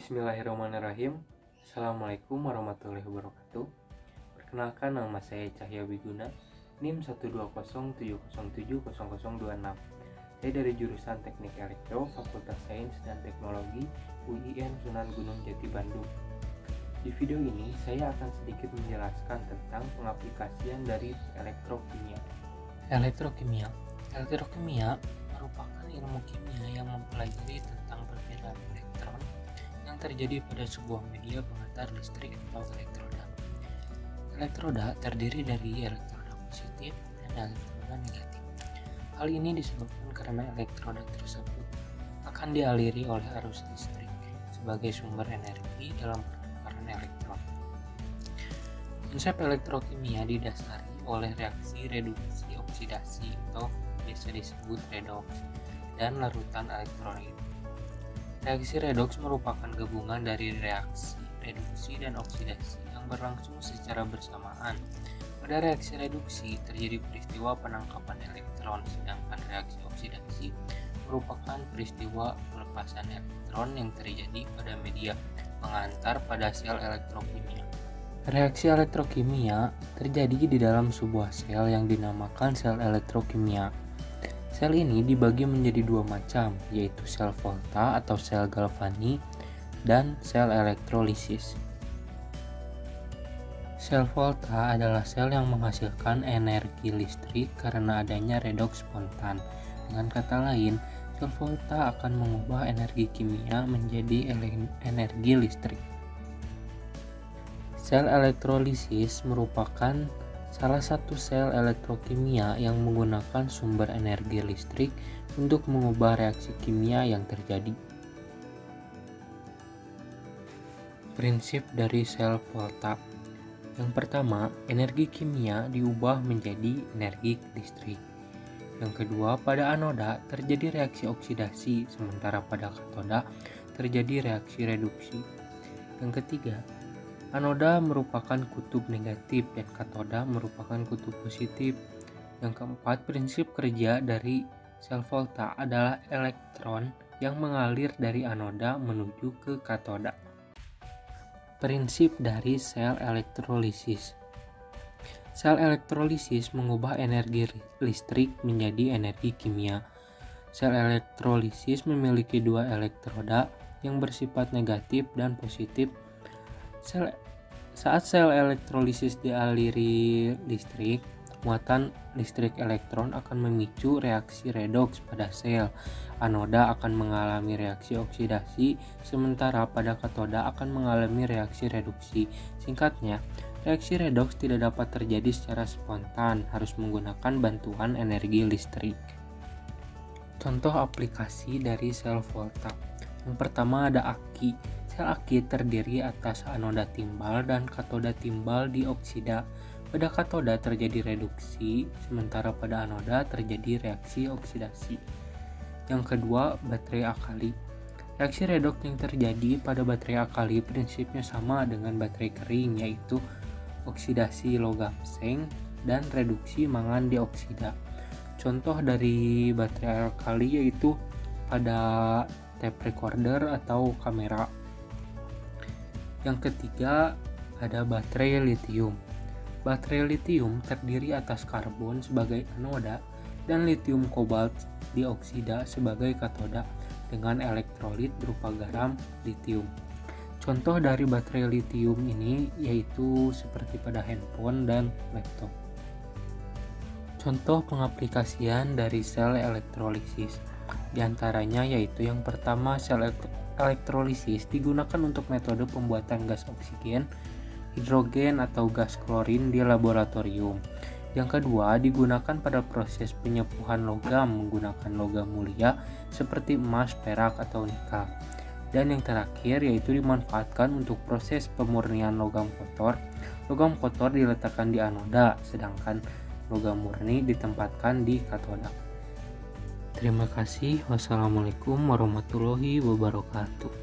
Bismillahirrahmanirrahim. Assalamualaikum warahmatullahi wabarakatuh. Perkenalkan, nama saya Cahya Wiguna, NIM 12070070026. Saya dari jurusan Teknik Elektro, Fakultas Sains dan Teknologi UIN Sunan Gunung Jati Bandung. Di video ini saya akan sedikit menjelaskan tentang pengaplikasian dari elektrokimia. Elektrokimia merupakan ilmu kimia yang mempelajari tentang perbedaan elektron yang terjadi pada sebuah media pengantar listrik atau elektroda. Elektroda terdiri dari elektroda positif dan elektroda negatif. Hal ini disebabkan karena elektroda tersebut akan dialiri oleh arus listrik sebagai sumber energi dalam pertukaran elektron. Konsep elektrokimia didasari oleh reaksi reduksi oksidasi atau biasa disebut redoks dan larutan elektrolit. Reaksi redoks merupakan gabungan dari reaksi reduksi dan oksidasi yang berlangsung secara bersamaan. Pada reaksi reduksi terjadi peristiwa penangkapan elektron, sedangkan reaksi oksidasi merupakan peristiwa pelepasan elektron yang terjadi pada media pengantar pada sel elektrokimia. Reaksi elektrokimia terjadi di dalam sebuah sel yang dinamakan sel elektrokimia. Sel ini dibagi menjadi dua macam, yaitu sel Volta atau sel Galvani dan sel elektrolisis. Sel Volta adalah sel yang menghasilkan energi listrik karena adanya redoks spontan. Dengan kata lain, sel Volta akan mengubah energi kimia menjadi energi listrik. Sel elektrolisis merupakan salah satu sel elektrokimia yang menggunakan sumber energi listrik untuk mengubah reaksi kimia yang terjadi. Prinsip dari sel Volta. Yang pertama, energi kimia diubah menjadi energi listrik. Yang kedua, pada anoda terjadi reaksi oksidasi, sementara pada katoda terjadi reaksi reduksi. Yang ketiga, anoda merupakan kutub negatif dan katoda merupakan kutub positif. Yang keempat, prinsip kerja dari sel Volta adalah elektron yang mengalir dari anoda menuju ke katoda. Prinsip dari sel elektrolisis. Sel elektrolisis mengubah energi listrik menjadi energi kimia. Sel elektrolisis memiliki dua elektroda yang bersifat negatif dan positif. Saat sel elektrolisis dialiri listrik, muatan listrik elektron akan memicu reaksi redoks pada sel. Anoda akan mengalami reaksi oksidasi, sementara pada katoda akan mengalami reaksi reduksi. Singkatnya, reaksi redoks tidak dapat terjadi secara spontan, harus menggunakan bantuan energi listrik. Contoh aplikasi dari sel Volta. Yang pertama ada aki. Sel aki terdiri atas anoda timbal dan katoda timbal dioksida. Pada katoda terjadi reduksi, sementara pada anoda terjadi reaksi oksidasi. Yang kedua, baterai akali. Reaksi redoks yang terjadi pada baterai akali prinsipnya sama dengan baterai kering, yaitu oksidasi logam seng dan reduksi mangan dioksida. Contoh dari baterai alkali yaitu pada tape recorder atau kamera. Yang ketiga ada baterai litium. Baterai litium terdiri atas karbon sebagai anoda dan litium kobalt dioksida sebagai katoda dengan elektrolit berupa garam litium. Contoh dari baterai litium ini yaitu seperti pada handphone dan laptop. Contoh pengaplikasian dari sel elektrolisis. Di antaranya yaitu yang pertama, sel elektrolisis digunakan untuk metode pembuatan gas oksigen, hidrogen atau gas klorin di laboratorium. Yang kedua, digunakan pada proses penyepuhan logam menggunakan logam mulia seperti emas, perak, atau nikah. Dan yang terakhir yaitu dimanfaatkan untuk proses pemurnian logam kotor. Logam kotor diletakkan di anoda, sedangkan logam murni ditempatkan di katoda. Terima kasih. Wassalamualaikum warahmatullahi wabarakatuh.